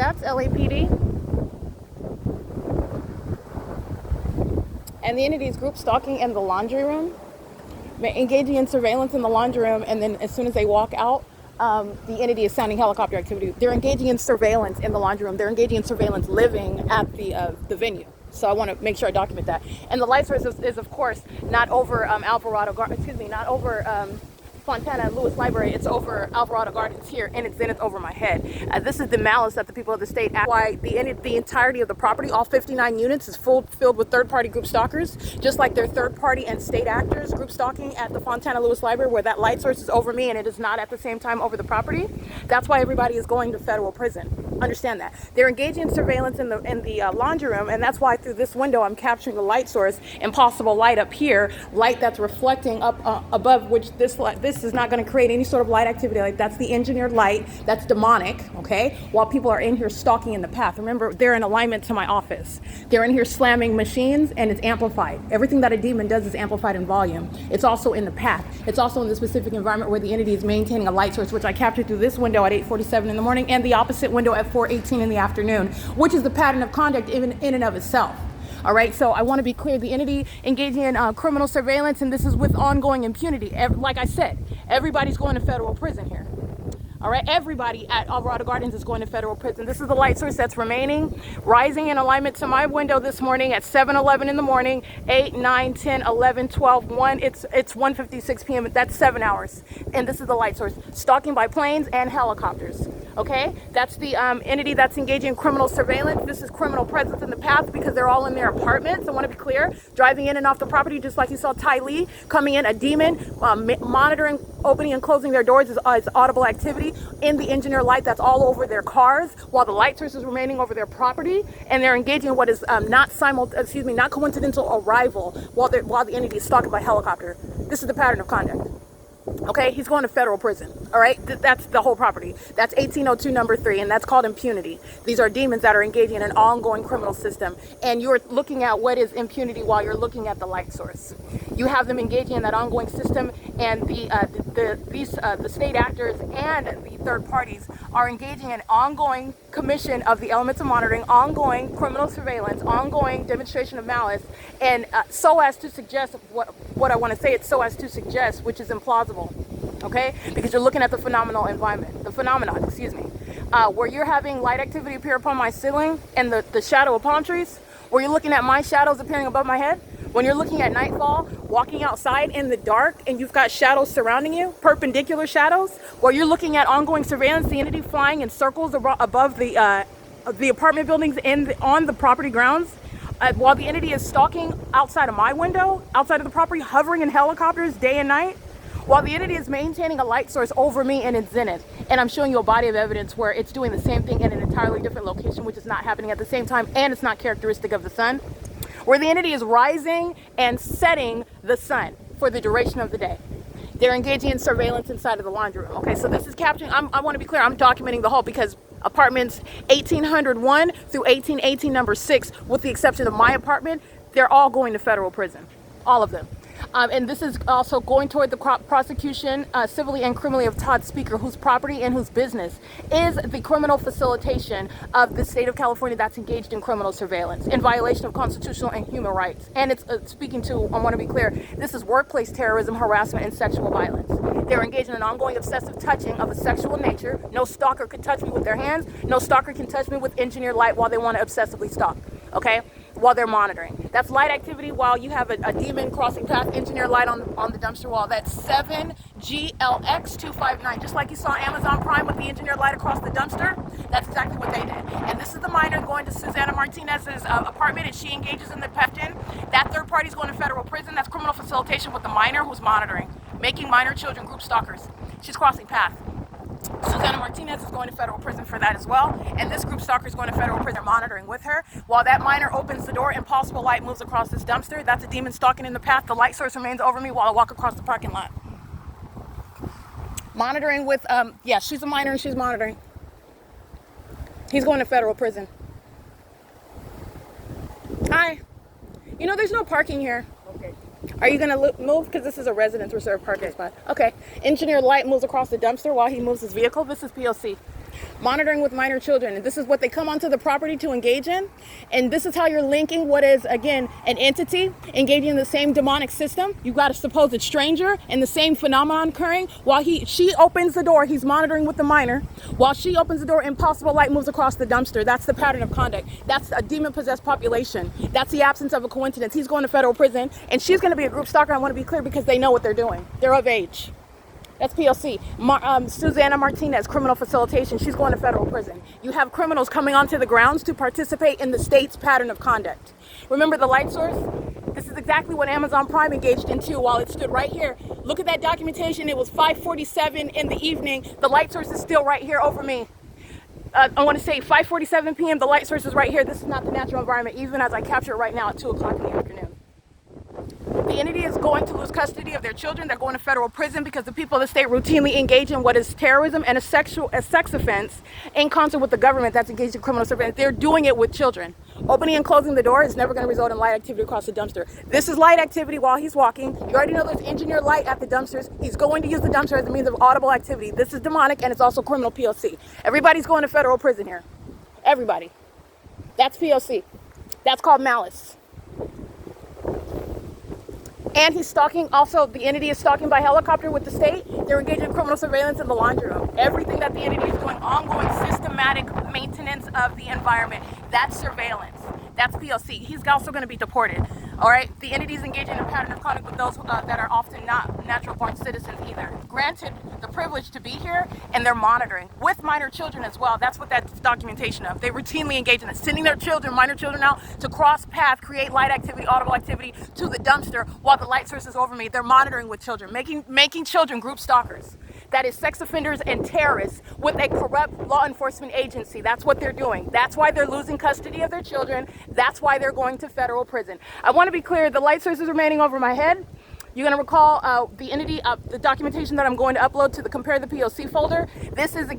that's LAPD. And the entity is group stalking in the laundry room, engaging in surveillance in the laundry room, and then as soon as they walk out, the entity is sounding helicopter activity. They're engaging in surveillance in the laundry room. They're engaging in surveillance living at the venue. So I want to make sure I document that. And the light source is of course not over Alvarado, not over Fontana Lewis Library. It's over Alvarado Gardens here, and it's over my head. This is the malice that the people of the state act. Why the entirety of the property, all 59 units, is filled with third-party group stalkers, just like they're third-party and state actors group stalking at the Fontana Lewis Library, where that light source is over me and it is not at the same time over the property. That's why everybody is going to federal prison. Understand that. They're engaging in surveillance in the laundry room, and that's why through this window I'm capturing the light source and possible light up here, light that's reflecting up above, which this is not going to create any sort of light activity. Like, that's the engineered light, that's demonic, okay? While people are in here stalking in the path. Remember, they're in alignment to my office. They're in here slamming machines, and it's amplified. Everything that a demon does is amplified in volume. It's also in the path. It's also in the specific environment where the entity is maintaining a light source, which I captured through this window at 8:47 in the morning and the opposite window at 4:18 in the afternoon, which is the pattern of conduct in and of itself. All right, so I want to be clear, the entity engaging in criminal surveillance, and this is with ongoing impunity. Like I said, everybody's going to federal prison here. All right, everybody at Alvarado Gardens is going to federal prison. This is the light source that's remaining, rising in alignment to my window this morning at 7:11 in the morning, 8, 9, 10, 11, 12, 1. It's 1:56 p.m. That's 7 hours. And this is the light source, stalking by planes and helicopters. Okay, that's the entity that's engaging in criminal surveillance. This is criminal presence in the path because they're all in their apartments. I want to be clear, driving in and off the property, just like you saw Ty Lee coming in, a demon, monitoring, opening and closing their doors is audible activity in the engineer light that's all over their cars, while the light source is remaining over their property, and they're engaging in what is not coincidental arrival while the entity is stalking by helicopter. This is the pattern of conduct. Okay, he's going to federal prison. All right, that's the whole property. That's 1802 number 3, and that's called impunity. These are demons that are engaging in an ongoing criminal system, and you're looking at what is impunity while you're looking at the light source. You have them engaging in that ongoing system, and the state actors and the third parties are engaging in ongoing commission of the elements of monitoring, ongoing criminal surveillance, ongoing demonstration of malice, and so as to suggest what I want to say, it's so as to suggest, which is implausible. Okay, because you're looking at the phenomenon, where you're having light activity appear upon my ceiling and the shadow of palm trees, where you're looking at my shadows appearing above my head. When you're looking at nightfall, walking outside in the dark, and you've got shadows surrounding you, perpendicular shadows, where you're looking at ongoing surveillance, the entity flying in circles above the apartment buildings on the property grounds, while the entity is stalking outside of my window, outside of the property, hovering in helicopters day and night, while the entity is maintaining a light source over me in its zenith. And I'm showing you a body of evidence where it's doing the same thing in an entirely different location, which is not happening at the same time, and it's not characteristic of the sun, where the entity is rising and setting the sun for the duration of the day. They're engaging in surveillance inside of the laundry room. Okay, so this is capturing, I want to be clear, I'm documenting the whole, because apartments 1801 through 1818 number 6, with the exception of my apartment, they're all going to federal prison, all of them. And this is also going toward the prosecution civilly and criminally of Todd Speaker, whose property and whose business is the criminal facilitation of the state of California that's engaged in criminal surveillance in violation of constitutional and human rights. And it's speaking to, I want to be clear, this is workplace terrorism, harassment, and sexual violence. They're engaged in an ongoing obsessive touching of a sexual nature. No stalker can touch me with their hands. No stalker can touch me with engineered light while they want to obsessively stalk. Okay? While they're monitoring. That's light activity while you have a demon crossing path, engineer light on the dumpster wall. That's 7GLX259. Just like you saw Amazon Prime with the engineer light across the dumpster, that's exactly what they did. And this is the minor going to Susanna Martinez's apartment, and she engages in the peftin. That third party is going to federal prison. That's criminal facilitation with the minor who's monitoring, making minor children group stalkers. She's crossing path. Susanna Martinez is going to federal prison for that as well, and this group stalker is going to federal prison monitoring with her. While that minor opens the door and possible light moves across this dumpster, that's a demon stalking in the path. The light source remains over me while I walk across the parking lot. Monitoring with, yeah, she's a minor and she's monitoring. He's going to federal prison. Hi. You know, there's no parking here. Okay. Are you going to move? Because this is a residence reserved parking spot. Okay. Engineer light moves across the dumpster while he moves his vehicle. This is P.O.C. Monitoring with minor children. And this is what they come onto the property to engage in. And this is how you're linking what is, again, an entity engaging in the same demonic system. You got a supposed stranger and the same phenomenon occurring. While she opens the door, he's monitoring with the minor. While she opens the door, impossible light moves across the dumpster. That's the pattern of conduct. That's a demon-possessed population. That's the absence of a coincidence. He's going to federal prison, and she's going to be a group stalker. I want to be clear because they know what they're doing. They're of age. That's P.O.C. Susanna Martinez, criminal facilitation. She's going to federal prison. You have criminals coming onto the grounds to participate in the state's pattern of conduct. Remember the light source? This is exactly what Amazon Prime engaged into while it stood right here. Look at that documentation. It was 5:47 in the evening. The light source is still right here over me. I want to say 5:47 p.m. The light source is right here. This is not the natural environment, even as I capture it right now at 2 o'clock in the afternoon. The entity is going to lose custody of their children. They're going to federal prison because the people of the state routinely engage in what is terrorism and a sex offense in concert with the government that's engaged in criminal surveillance. They're doing it with children. Opening and closing the door is never going to result in light activity across the dumpster. This is light activity while he's walking. You already know there's engineered light at the dumpsters. He's going to use the dumpster as a means of audible activity. This is demonic, and it's also criminal P.O.C. Everybody's going to federal prison here. Everybody. That's P.O.C. That's called malice. And he's stalking, also the entity is stalking by helicopter with the state. They're engaged in criminal surveillance in the laundry room. Everything that the entity is doing, ongoing systematic maintenance of the environment, that's surveillance. That's P.O.C. He's also going to be deported. All right, the entity is engaging in a pattern of conduct with those that are often not natural-born citizens either. Granted the privilege to be here, and they're monitoring with minor children as well. That's what that's documentation of. They routinely engage in it, sending their children, minor children out to cross path, create light activity, audible activity to the dumpster while the light source is over me. They're monitoring with children, making children group stalkers. That is sex offenders and terrorists with a corrupt law enforcement agency. That's what they're doing. That's why they're losing custody of their children. That's why they're going to federal prison. I want to be clear, the light source is remaining over my head. You're going to recall the entity, the documentation that I'm going to upload to the Compare the P.O.C. folder. This is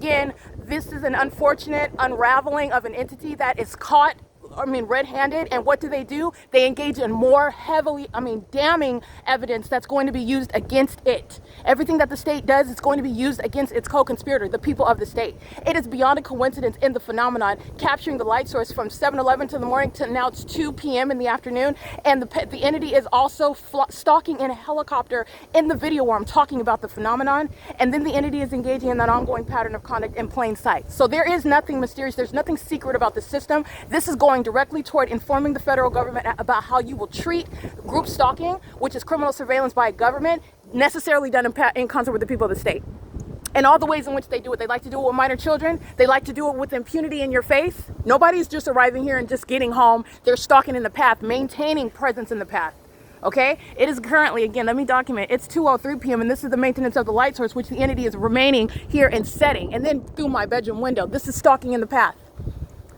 an unfortunate unraveling of an entity that is caught red-handed, and what do? They engage in more heavily, damning evidence that's going to be used against it. Everything that the state does is going to be used against its co-conspirator, the people of the state. It is beyond a coincidence in the phenomenon, capturing the light source from 7:11 to the morning to now it's 2 p.m. in the afternoon, and the entity is also stalking in a helicopter in the video where I'm talking about the phenomenon, and then the entity is engaging in that ongoing pattern of conduct in plain sight. So there is nothing mysterious, there's nothing secret about the system. This is going directly toward informing the federal government about how you will treat group stalking, which is criminal surveillance by a government, necessarily done in concert with the people of the state. And all the ways in which they do it. They like to do it with minor children. They like to do it with impunity in your face. Nobody's just arriving here and just getting home. They're stalking in the path, maintaining presence in the path. Okay? It is currently, again, let me document, it's 2:03 p.m. and this is the maintenance of the light source, which the entity is remaining here and setting. And then through my bedroom window, this is stalking in the path.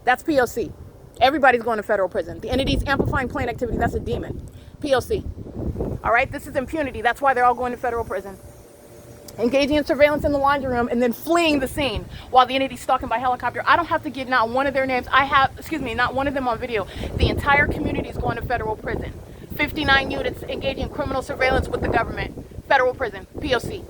That's P.O.C. Everybody's going to federal prison. The entity's amplifying plain activity, that's a demon. P.O.C. All right, this is impunity. That's why they're all going to federal prison. Engaging in surveillance in the laundry room and then fleeing the scene while the entity's stalking by helicopter. I don't have to give not one of their names. Not one of them on video. The entire community is going to federal prison. 59 units engaging in criminal surveillance with the government. Federal prison. P.O.C.